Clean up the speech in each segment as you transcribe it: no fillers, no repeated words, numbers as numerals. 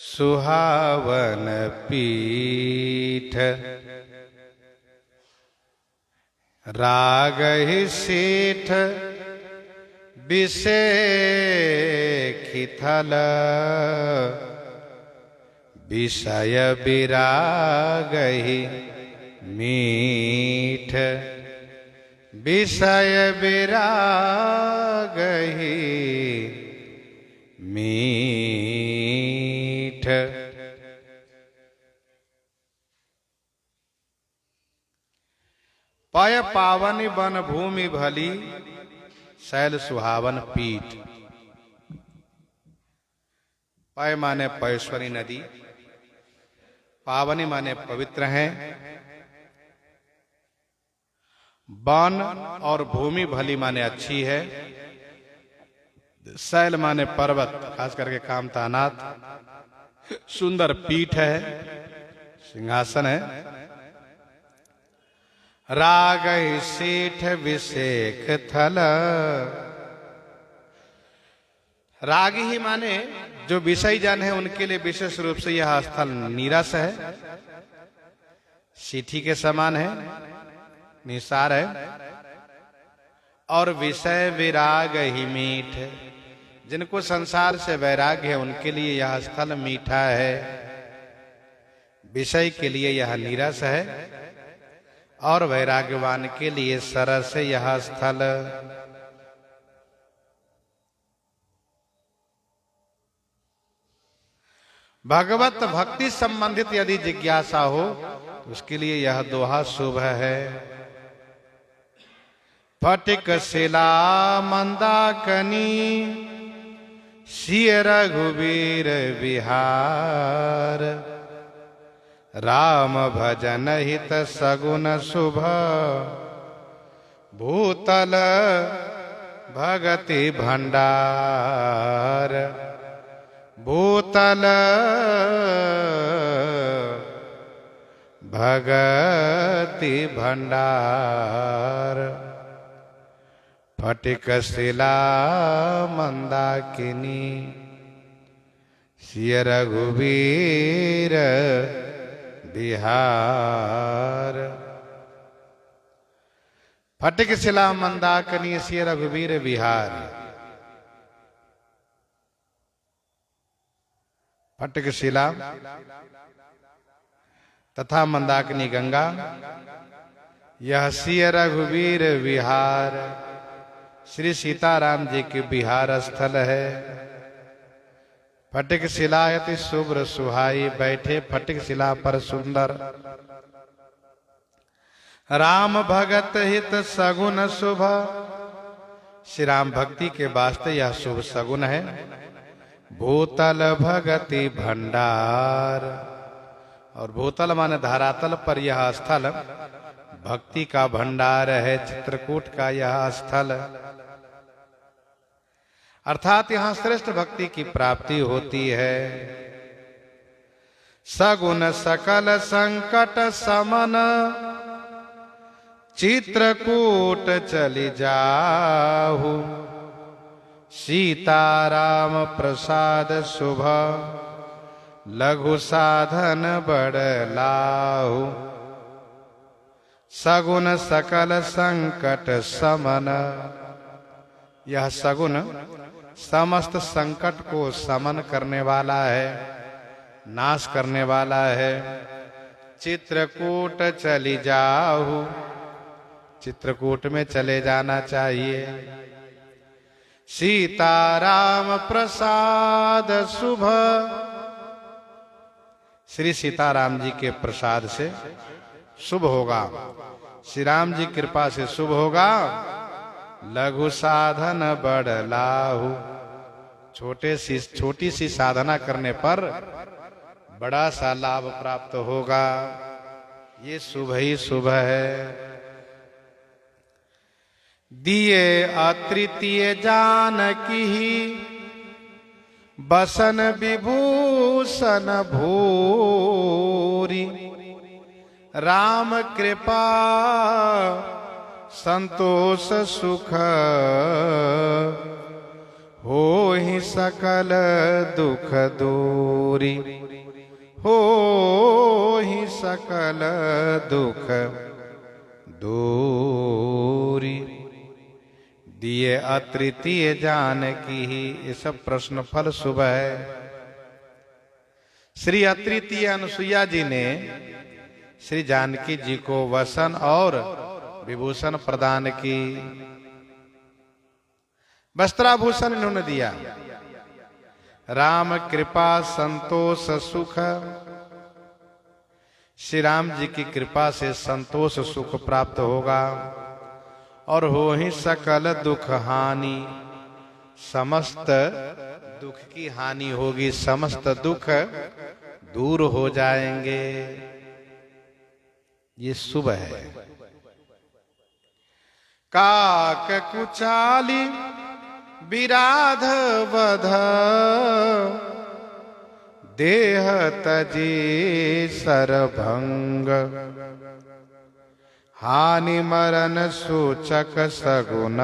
सुहावन पीठ रागहि सेठ बिसेखिथल विषय विरागहि मीठ विषय विरागहि मीठ। पय पावनि वन भूमि भली शैल सुहावन पीठ। पय माने पयस्वरी नदी, पावनी माने पवित्र हैं, वन और भूमि भली माने अच्छी है, शैल माने पर्वत खास करके कामतानाथ, सुंदर पीठ है, सिंहासन है। रागहि सेठ विसेख थल। राग ही माने जो विषय जन है उनके लिए विशेष रूप से यह स्थल नीरस है, सीठी के समान है, निसार है। और विषय विराग ही मीठ, जिनको संसार से वैराग्य है उनके लिए यह स्थल मीठा है, विषय के लिए यह नीरस है और वैराग्यवान के लिए सरस है यह स्थल। भगवत भक्ति संबंधित यदि जिज्ञासा हो तो उसके लिए यह दोहा शुभ है। फटिक शिला मंदाकनी सिय रघुवीर विहार। राम भजन हित सगुन शुभ भूतल भगति भंडार। भूतल भगति भंडार। फटिक शिला मंदाकिनी सिय रघुवीर बिहार। फटिक शिला मंदाकिनी सिय रघुवीर बिहार। फटिक शिला तथा मंदाकिनी गंगा, यह सिय रघुवीर विहार श्री सीताराम जी के बिहार स्थल है। फटिक शिला अति शुभ्र सुहाई, बैठे फटिक शिला पर सुंदर। राम भगत हित सगुन शुभ, श्री राम भक्ति के वास्ते यह शुभ सगुन है। भूतल भगति भंडार, और भूतल माने धरातल पर यह स्थल भक्ति का भंडार है, चित्रकूट का यह स्थल। अर्थात यहां श्रेष्ठ भक्ति की प्राप्ति होती है। सगुन सकल संकट समन चित्रकूट चली जाहु। सीताराम प्रसाद शुभ लघु साधन बड़ लाहु। सगुन सकल संकट समन, यह सगुन समस्त संकट को समन करने वाला है, नाश करने वाला है। चित्रकूट चली जाहु, चित्रकूट में चले जाना चाहिए। सीताराम प्रसाद शुभ, श्री सीताराम जी के प्रसाद से शुभ होगा, श्री राम जी कृपा से शुभ होगा। लघु साधन बड़ लाहु, छोटी सी साधना करने पर बड़ा सा लाभ प्राप्त होगा। ये शुभ ही शुभ है। दिए अतृतीय जानकी बसन विभूषण भूरी। राम कृपा संतोष सुख हो ही सकल दुख दूरी, हो ही सकल दुख दूरी। दिए अतृतीय जानकी ही, ये सब प्रश्न फल शुभ है। श्री अतृतीय अनुसुईया जी ने श्री जानकी जी को वसन और विभूषण प्रदान की, वस्त्राभूषण इन्होंने दिया। राम कृपा संतोष सुख, श्री राम जी की कृपा से संतोष सुख प्राप्त होगा। और हो ही सकल दुख हानि, समस्त दुख की हानि होगी, समस्त दुख दूर हो जाएंगे। ये शुभ है। काक कुचाली विराध वध, देह तजी सरभंग। हानि मरण सूचक सगुन,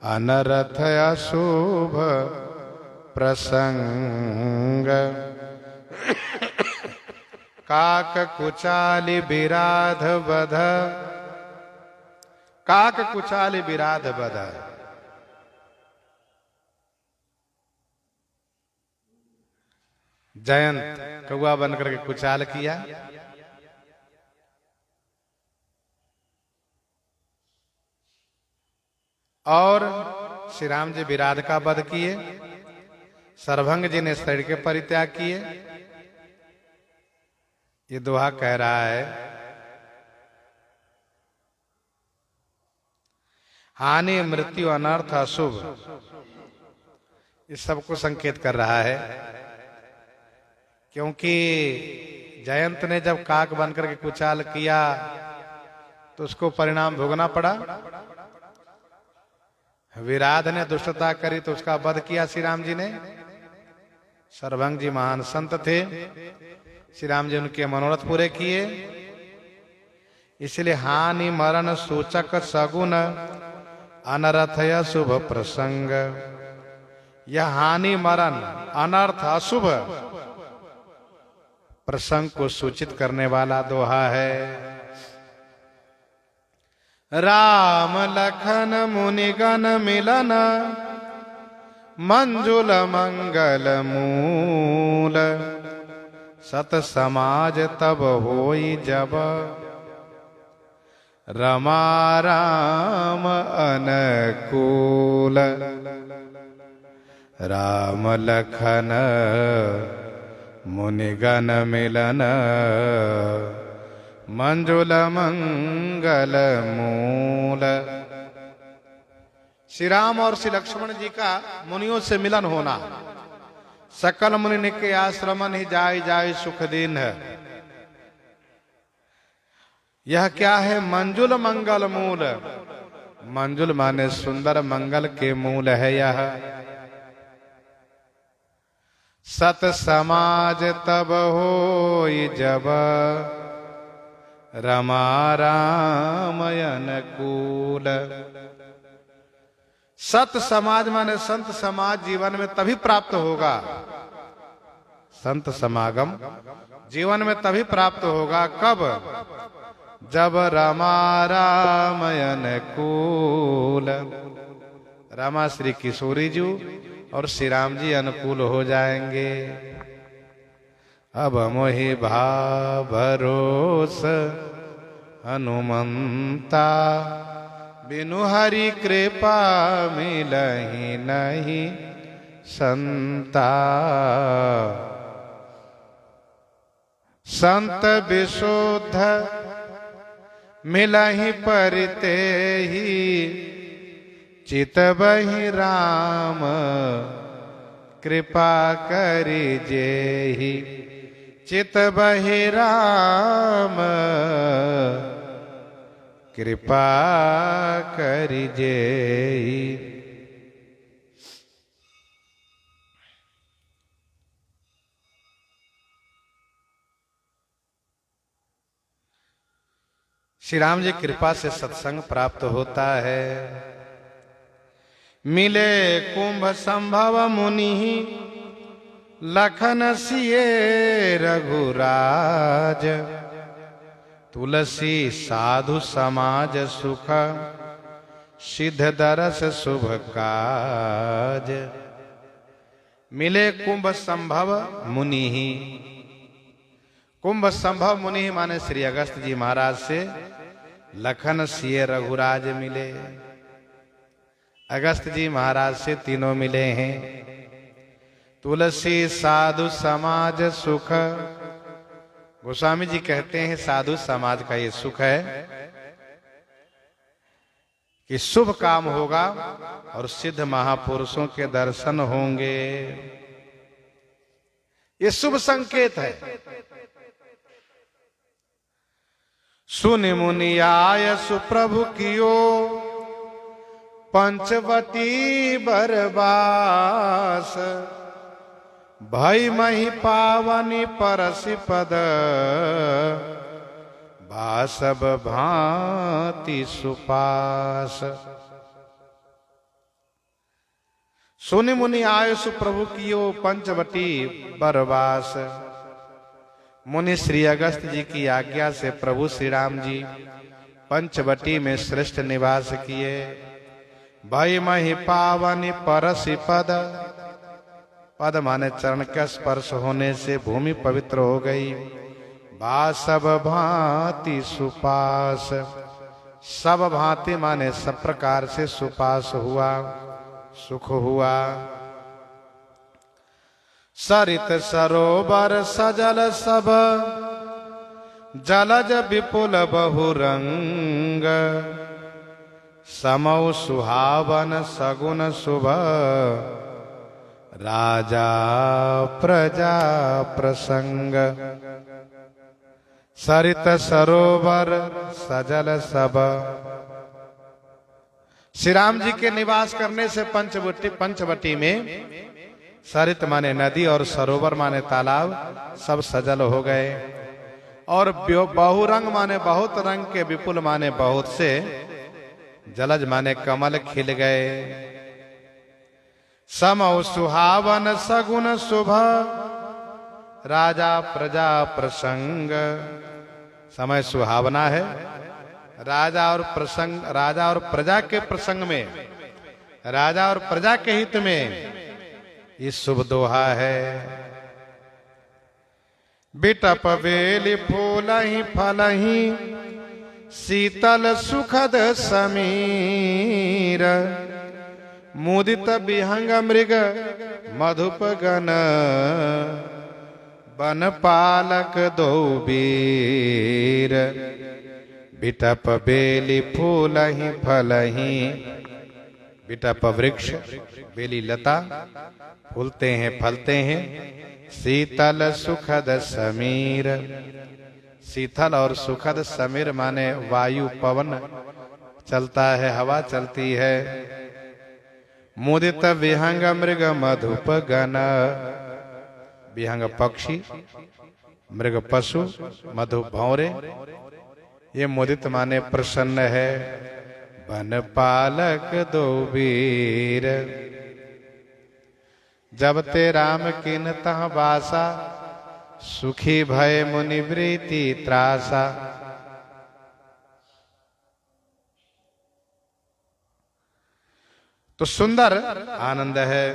अनरथ अशुभ प्रसंग। काक कुचाली विराध वध, काक कुचाली विराध वध। जयंत कौआ बनकर के कुचाल किया, और श्री राम जी विराध का वध किए। सरभंग जी ने शरीर के परित्याग किए। ये दोहा कह रहा है, हानि मृत्यु अनर्थ अशुभ, इस सबको संकेत कर रहा है। क्योंकि जयंत ने जब काक बनकर के कुचाल किया तो उसको परिणाम भोगना पड़ा। विराध ने दुष्टता करी तो उसका वध किया श्री राम जी ने। सरभंग जी महान संत थे, श्री राम जी उनके मनोरथ पूरे किए। इसलिए हानि मरण सूचक सगुन, अनर्थय शुभ प्रसंग। यह हानि मरण अनर्थ अशुभ प्रसंग को सूचित करने वाला दोहा है। राम लखन मुनिगण मिलन, मंजुल मंगल मूल। सत समाज तब होई जब, रमा राम अनुकूल। राम लखन मुनिगण मिलन, मंजुल मंगल मूल। श्री राम और श्री लक्ष्मण जी का मुनियों से मिलन होना, सकल मुनि के आश्रमन ही जाय जाय सुख दीन है। यह क्या है? मंजुल मंगल मूल। मंजुल माने सुंदर, मंगल के मूल है यह। सत समाज तब होई जब, रमा राम अनुकूल। सत समाज माने संत समाज जीवन में तभी प्राप्त होगा। संत समागम जीवन में तभी प्राप्त होगा। कब? जब रमा राम अनुकूल। रामा श्री किशोरी जी और श्री राम जी अनुकूल हो जाएंगे। अब मोहि भाव भरोस हनुमंता, बिनु हरि कृपा मिलहि नहीं संता। संत विशुद्ध मिलहि परिते ही, चितबहि राम कृपा करिजे ही। चितबहि राम कृपा करिजे ही। श्री राम जी कृपा से सत्संग प्राप्त होता है। मिले कुंभ संभव मुनि लखन सिए रघुराज। तुलसी साधु समाज सुख सिद्ध दरस शुभ काज। मिले कुंभ संभव मुनि ही। कुंभ संभव मुनि ही माने श्री अगस्त जी महाराज से लखन सिए रघुराज मिले। अगस्त जी महाराज से तीनों मिले हैं। तुलसी साधु समाज सुख। गोस्वामी जी कहते हैं साधु समाज का ये सुख है कि शुभ काम होगा और सिद्ध महापुरुषों के दर्शन होंगे। ये शुभ संकेत है। सुनि मुनि आय सुप्रभु कियो पंचवटी बरबास। भई मही पावनी परसि पद बासब भांति सुपास। सुनि मुनि आय सुप्रभु कियो पंचवटी बरबास। मुनि श्री अगस्त जी की आज्ञा से प्रभु श्री राम जी पंचवटी में श्रेष्ठ निवास किए। भई मही पावनी परसि पद। पद माने चरण का स्पर्श होने से भूमि पवित्र हो गई। बासब भांति सुपास। सब भांति माने सब प्रकार से सुपास हुआ, सुख हुआ। सरित सरोवर सजल सब जलज विपुल बहुरंग। समौ सुहावन सगुन शुभ राजा प्रजा प्रसंग। सरित सरोवर सजल सब। श्री राम जी के निवास करने से पंचवटी में सरित माने नदी और सरोवर माने तालाब सब सजल हो गए। और बहुरंग माने बहुत रंग के, विपुल माने बहुत से, जलज माने कमल खिल गए। समौ सुहावन सगुन शुभ राजा प्रजा प्रसंग। समय सुहावना है। राजा और प्रजा के प्रसंग में, राजा और प्रजा के हित में ये शुभ दोहा है। बिटप बेली फूलहि फलहि शीतल सुखद समीर। मुदित विहंग मृग मधुप गण बन पालक दो वीर। बिटप बेली फूलहि फलहि। बिटप वृक्ष, बेली लता, फूलते हैं फलते हैं। शीतल सुखद समीर। शीतल और सुखद समीर माने वायु पवन चलता है, हवा चलती है। मुदित विहंग मृग मधुप गण। विहंग पक्षी, मृग पशु, मधु भौरे। ये मुदित माने प्रसन्न है। बन पालक दो वीर। जब ते राम किन तह बासा सुखी भय मुनि वृत्ति त्रासा। तो सुंदर आनंद है,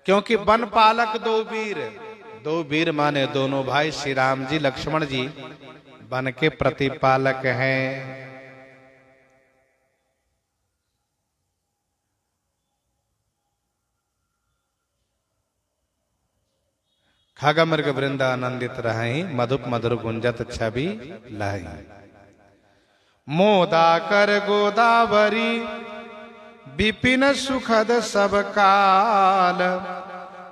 क्योंकि वन पालक दो वीर। दो वीर माने दोनों भाई श्री राम जी लक्ष्मण जी वन के प्रतिपालक हैं। खग मृग वृंद आनंदित रहि मधुप मधुर गुंजत छवि लहि। मोदा कर गोदावरी विपिन सुखद सब काल।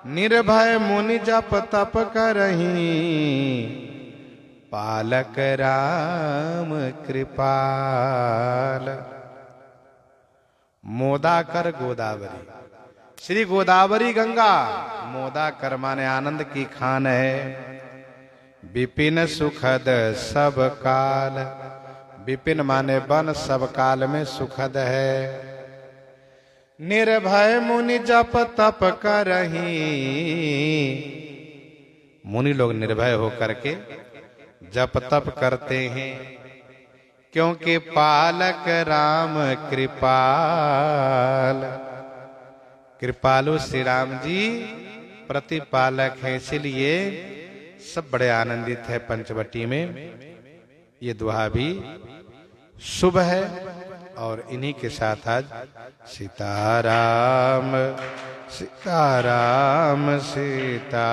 निर्भय मुनि जप तप करहि पालक राम कृपाल। मोदाकर गोदावरी, श्री गोदावरी गंगा मोदाकर माने आनंद की खान है। विपिन सुखद सब काल। विपिन माने वन सब काल में सुखद है। निर्भय मुनि जप तप करही। मुनि लोग निर्भय होकर के जप तप करते हैं, क्योंकि पालक राम कृपाल। कृपालु श्री राम जी प्रतिपालक हैं, इसलिए सब बड़े आनंदित है पंचवटी में। ये दुआ भी शुभ है और इन्हीं के साथ आज सीताराम सीताराम सीता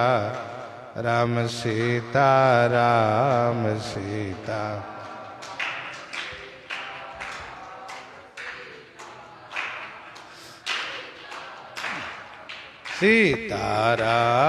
राम सीताराम सीता। सीताराम।